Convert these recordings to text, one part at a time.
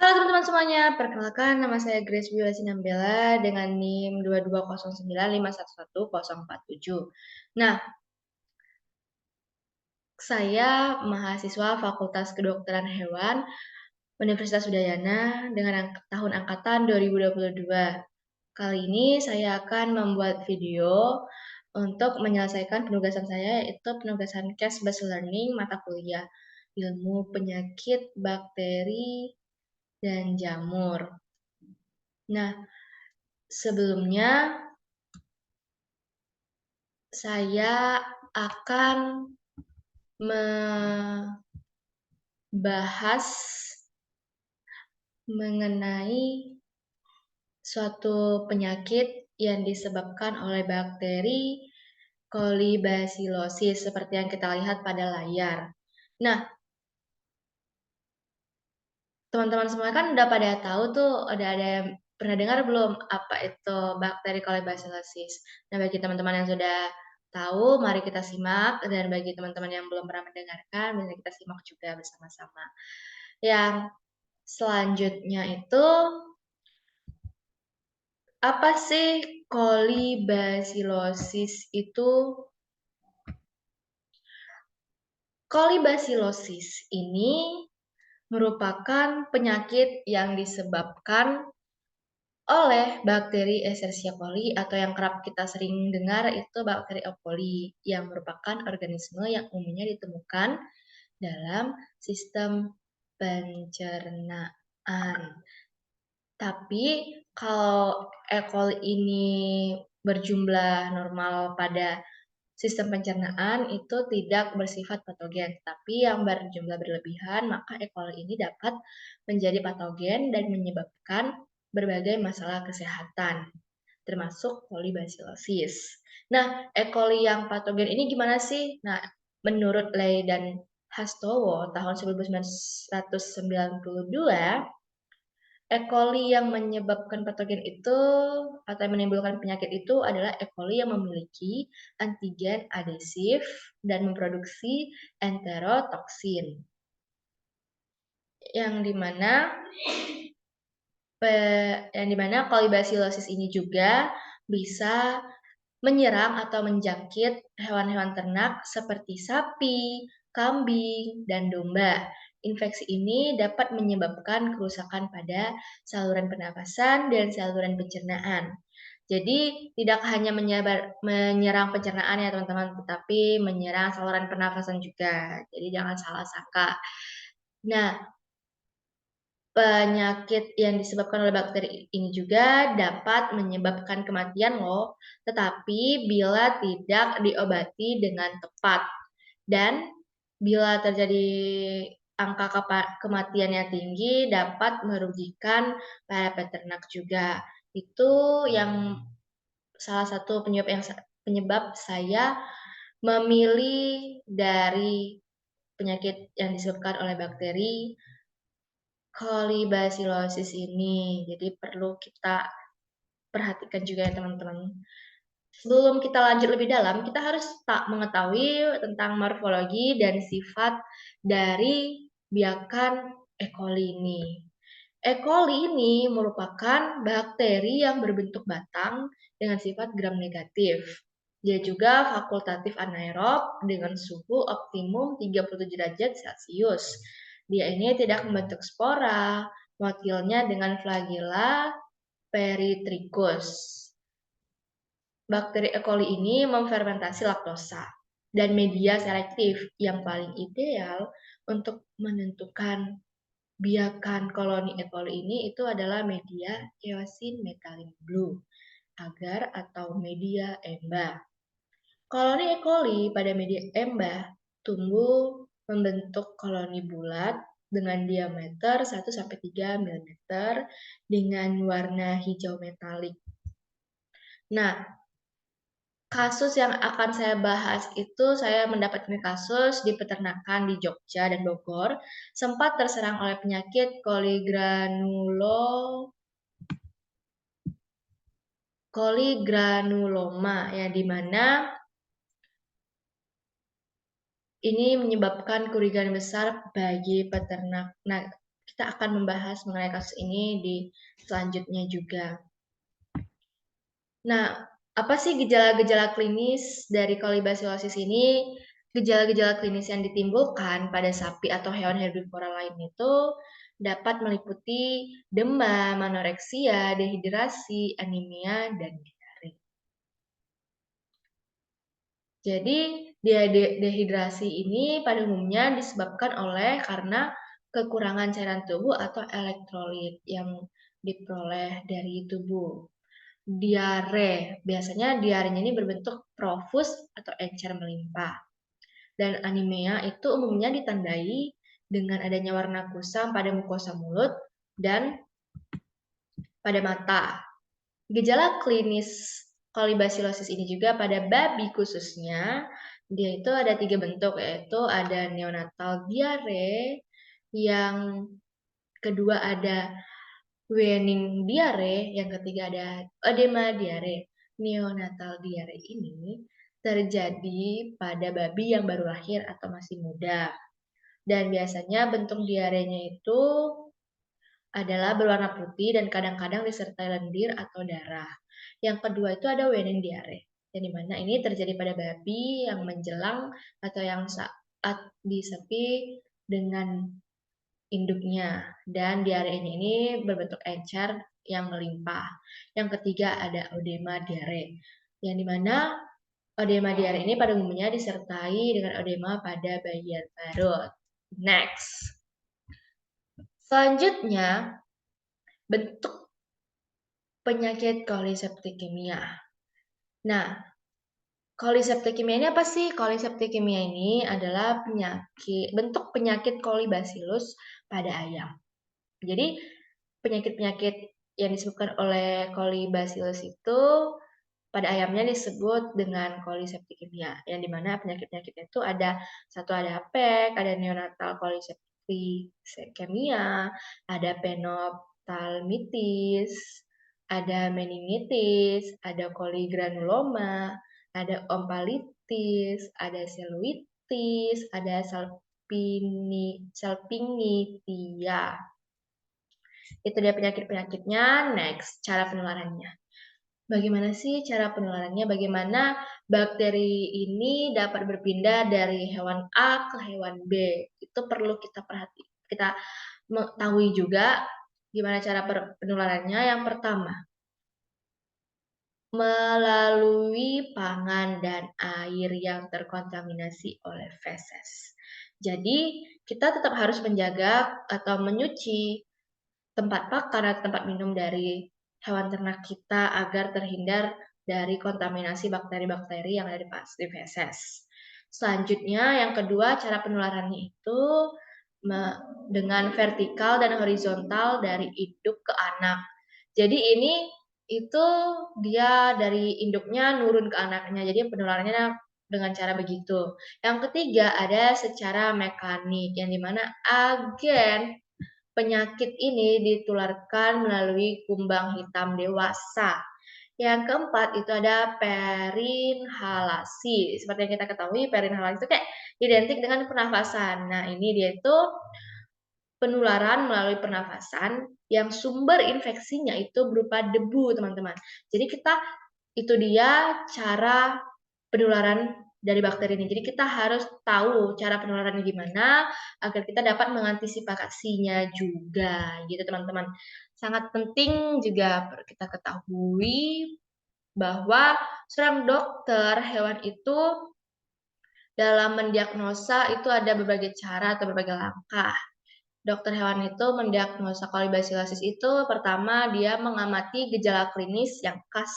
Halo teman-teman semuanya, perkenalkan nama saya Grace Biola Sinambela dengan NIM 2209511047. Nah, saya mahasiswa Fakultas Kedokteran Hewan Universitas Udayana dengan tahun angkatan 2022. Kali ini saya akan membuat video untuk menyelesaikan penugasan saya, yaitu penugasan case based learning mata kuliah ilmu penyakit bakteri dan jamur. Nah, sebelumnya saya akan membahas mengenai suatu penyakit yang disebabkan oleh bakteri kolibasilosis seperti yang kita lihat pada layar. Nah, teman-teman semua kan udah pada tahu tuh, udah ada yang pernah dengar belum apa itu bakteri kolibasilosis? Nah, bagi teman-teman yang sudah tahu, mari kita simak, dan bagi teman-teman yang belum pernah mendengarkan, mari kita simak juga bersama-sama. Yang selanjutnya itu, apa sih kolibasilosis itu? Kolibasilosis ini merupakan penyakit yang disebabkan oleh bakteri Escherichia coli atau yang kerap kita sering dengar itu bakteri E. coli yang merupakan organisme yang umumnya ditemukan dalam sistem pencernaan. Tapi kalau E. coli ini berjumlah normal pada sistem pencernaan itu tidak bersifat patogen, tapi yang berjumlah berlebihan, maka E. coli ini dapat menjadi patogen dan menyebabkan berbagai masalah kesehatan, termasuk kolibasilosis. Nah, E. coli yang patogen ini gimana sih? Nah, menurut Ley dan Hastowo tahun 1992, E. coli yang menyebabkan patogen itu atau yang menimbulkan penyakit itu adalah E. coli yang memiliki antigen adesif dan memproduksi enterotoksin. Yang dimana kolibasilosis ini juga bisa menyerang atau menjangkit hewan-hewan ternak seperti sapi, kambing, dan domba. Infeksi ini dapat menyebabkan kerusakan pada saluran pernapasan dan saluran pencernaan. Jadi tidak hanya menyerang pencernaan ya teman-teman, tetapi menyerang saluran pernapasan juga. Jadi jangan salah sangka. Nah, penyakit yang disebabkan oleh bakteri ini juga dapat menyebabkan kematian loh, tetapi bila tidak diobati dengan tepat. Dan bila terjadi angka kematiannya tinggi dapat merugikan para peternak juga. Itu yang salah satu penyebab saya memilih dari penyakit yang disebabkan oleh bakteri kolibasilosis ini. Jadi perlu kita perhatikan juga ya teman-teman. Sebelum kita lanjut lebih dalam, kita harus mengetahui tentang morfologi dan sifat dari biakan E. coli ini. E. coli ini merupakan bakteri yang berbentuk batang dengan sifat gram negatif. Dia juga fakultatif anaerob dengan suhu optimum 37 derajat Celcius. Dia ini tidak membentuk spora, motilnya dengan flagella peritrichus. Bakteri E. coli ini memfermentasi laktosa dan media selektif yang paling ideal untuk menentukan biakan koloni E. coli ini itu adalah media eosin methylene blue, agar atau media embah. Koloni E. coli pada media embah tumbuh membentuk koloni bulat dengan diameter 1-3 mm dengan warna hijau metalik. Nah, kasus yang akan saya bahas itu saya mendapatkan kasus di peternakan di Jogja dan Bogor sempat terserang oleh penyakit koligranuloma ya, di mana ini menyebabkan kerugian besar bagi peternak. Nah, kita kita akan membahas mengenai kasus ini di selanjutnya juga. Nah, apa sih gejala-gejala klinis dari kolibasilosis ini? Gejala-gejala klinis yang ditimbulkan pada sapi atau hewan herbivora lain itu dapat meliputi demam, anoreksia, dehidrasi, anemia, dan diare. Jadi, dehidrasi ini pada umumnya disebabkan karena kekurangan cairan tubuh atau elektrolit yang diperoleh dari tubuh. Diare, biasanya diarenya ini berbentuk profus atau encer melimpah. Dan anemia itu umumnya ditandai dengan adanya warna kusam pada mukosa mulut dan pada mata. Gejala klinis kolibasilosis ini juga pada babi khususnya, dia itu ada 3 bentuk, yaitu ada neonatal diare, yang kedua ada weaning diare, yang ketiga ada edema diare. Neonatal diare ini terjadi pada babi yang baru lahir atau masih muda. Dan biasanya bentuk diarenya itu adalah berwarna putih dan kadang-kadang disertai lendir atau darah. Yang kedua itu ada weaning diare, yang dimana ini terjadi pada babi yang menjelang atau yang saat disepi dengan induknya, dan diarenya ini berbentuk encer yang melimpah. Yang ketiga ada odema diare, yang dimana odema diare ini pada umumnya disertai dengan odema pada bagian perut. Next. Selanjutnya, bentuk penyakit koliseptikemia. Nah, koliseptikemia ini apa sih? Koliseptikemia ini adalah bentuk penyakit kolibacillus pada ayam. Jadi, penyakit-penyakit yang disebabkan oleh kolibacillus itu pada ayamnya disebut dengan koliseptikemia, yang dimana penyakit-penyakitnya itu satu ada PEK, ada neonatal koliseptikemia, ada penophthalmitis, ada meningitis, ada koligranuloma, ada ompalitis, ada seluitis, ada salpingitia. Itu dia penyakit-penyakitnya. Next, cara penularannya. Bagaimana sih cara penularannya? Bagaimana bakteri ini dapat berpindah dari hewan A ke hewan B? Itu perlu kita mengetahui juga gimana cara penularannya. Yang pertama, melalui pangan dan air yang terkontaminasi oleh feses. Jadi, kita tetap harus menjaga atau menyuci tempat pakan atau tempat minum dari hewan ternak kita agar terhindar dari kontaminasi bakteri-bakteri yang ada di feses. Selanjutnya, yang kedua, cara penularannya itu dengan vertikal dan horizontal dari induk ke anak. Jadi ini itu dia dari induknya nurun ke anaknya. Jadi penularannya dengan cara begitu. Yang ketiga ada secara mekanik, yang dimana agen penyakit ini ditularkan melalui kumbang hitam dewasa. Yang keempat itu ada perinhalasi. Seperti yang kita ketahui, perinhalasi itu kayak identik dengan pernafasan. Nah, ini dia itu penularan melalui pernafasan yang sumber infeksinya itu berupa debu, teman-teman. Jadi itu dia cara penularan dari bakteri ini. Jadi kita harus tahu cara penularannya gimana agar kita dapat mengantisipasinya juga, gitu teman-teman. Sangat penting juga kita ketahui bahwa seorang dokter hewan itu dalam mendiagnosa itu ada berbagai cara atau berbagai langkah. Dokter hewan itu mendiagnosa kolibasilosis itu pertama dia mengamati gejala klinis yang khas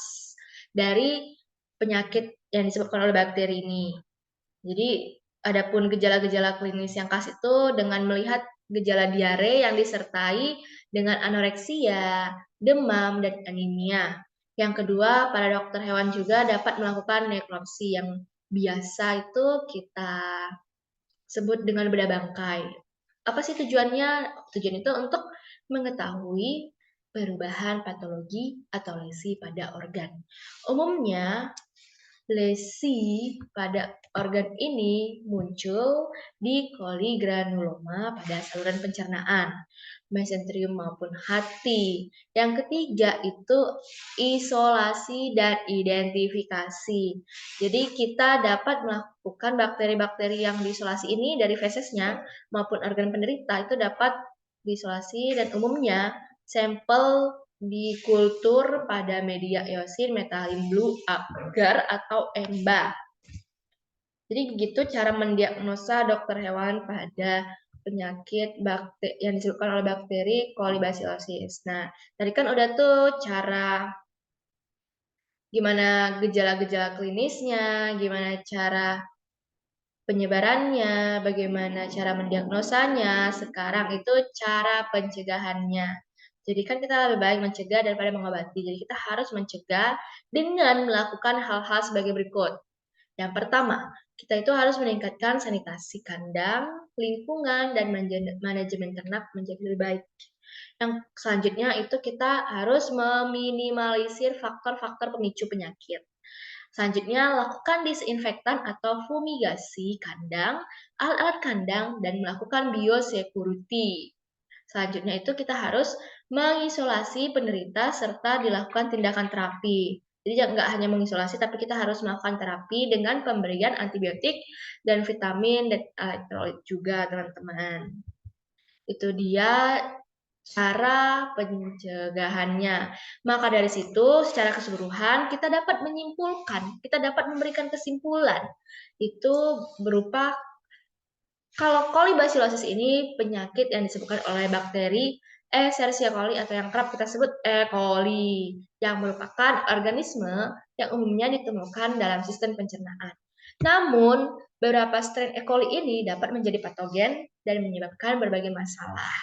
dari penyakit yang disebabkan oleh bakteri ini. Jadi, adapun gejala-gejala klinis yang khas itu dengan melihat gejala diare yang disertai dengan anoreksia, demam, dan anemia. Yang kedua, para dokter hewan juga dapat melakukan nekropsi yang biasa itu kita sebut dengan bedah bangkai. Apa sih tujuannya? Tujuan itu untuk mengetahui perubahan patologi atau lesi pada organ. Umumnya, Lesi pada organ ini muncul di coli granuloma pada saluran pencernaan, mesenterium maupun hati. Yang ketiga itu isolasi dan identifikasi. Jadi kita dapat melakukan bakteri-bakteri yang diisolasi ini dari fesesnya maupun organ penderita itu dapat diisolasi, dan umumnya sampel dikultur pada media eosin metalin blue agar atau EMBA. Jadi begitu cara mendiagnosa dokter hewan pada penyakit bakteri yang disebabkan oleh bakteri Colibacillosis. Nah, tadi kan udah tuh cara gimana gejala-gejala klinisnya, gimana cara penyebarannya, bagaimana cara mendiagnosanya. Sekarang itu cara pencegahannya. Jadi kan kita lebih baik mencegah daripada mengobati. Jadi kita harus mencegah dengan melakukan hal-hal sebagai berikut. Yang pertama, kita itu harus meningkatkan sanitasi kandang, lingkungan, dan manajemen ternak menjadi lebih baik. Yang selanjutnya itu kita harus meminimalisir faktor-faktor pemicu penyakit. Selanjutnya, lakukan disinfektan atau fumigasi kandang, alat-alat kandang, dan melakukan biosecurity. Selanjutnya itu kita harus mengisolasi penderita serta dilakukan tindakan terapi. Jadi nggak hanya mengisolasi, tapi kita harus melakukan terapi dengan pemberian antibiotik dan vitamin dan elektrolit juga, teman-teman. Itu dia cara pencegahannya. Maka dari situ, secara keseluruhan, kita dapat menyimpulkan, kita dapat memberikan kesimpulan. Itu berupa kalau Colibacillosis ini penyakit yang disebabkan oleh bakteri Escherichia coli atau yang kerap kita sebut E. coli, yang merupakan organisme yang umumnya ditemukan dalam sistem pencernaan. Namun, beberapa strain E. coli ini dapat menjadi patogen dan menyebabkan berbagai masalah,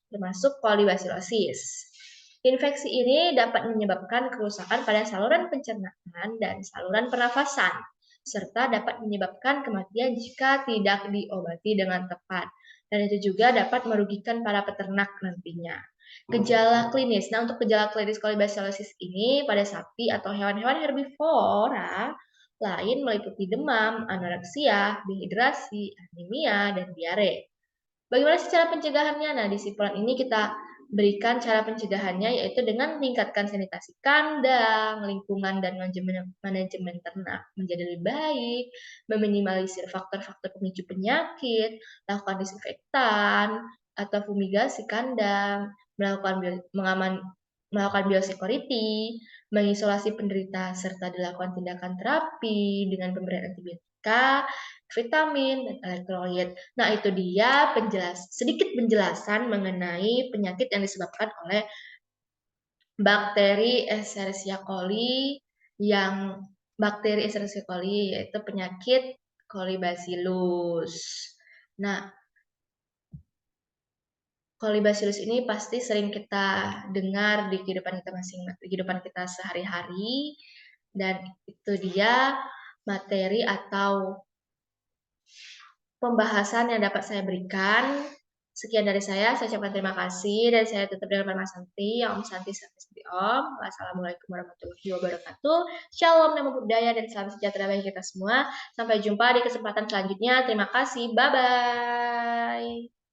termasuk Colibacillosis. Infeksi ini dapat menyebabkan kerusakan pada saluran pencernaan dan saluran pernafasan, serta dapat menyebabkan kematian jika tidak diobati dengan tepat. Dan itu juga dapat merugikan para peternak nantinya. Gejala klinis. Nah, untuk gejala klinis Colibacillosis ini pada sapi atau hewan-hewan herbivora lain meliputi demam, anoreksia, dehidrasi, anemia, dan diare. Bagaimana sih cara pencegahannya? Nah, di simpulan ini kita berikan cara pencegahannya, yaitu dengan meningkatkan sanitasi kandang, lingkungan, dan manajemen ternak menjadi lebih baik, meminimalisir faktor-faktor pemicu penyakit, lakukan disinfektan atau fumigasi kandang, melakukan biosecurity, mengisolasi penderita, serta dilakukan tindakan terapi dengan pemberian antibiotika, vitamin, dan elektrolit. Nah, itu dia sedikit penjelasan mengenai penyakit yang disebabkan oleh bakteri Escherichia coli, yaitu penyakit Colibacillus. Nah, Colibacillus ini pasti sering kita dengar di kehidupan kita sehari-hari, dan itu dia materi atau pembahasan yang dapat saya berikan. Sekian dari saya ucapkan terima kasih, dan saya tutup dengan Pak Santi, Om Santi, Santi Om. Wassalamualaikum warahmatullahi wabarakatuh. Shalom, namo buddhaya, dan salam sejahtera bagi kita semua. Sampai jumpa di kesempatan selanjutnya. Terima kasih, bye-bye.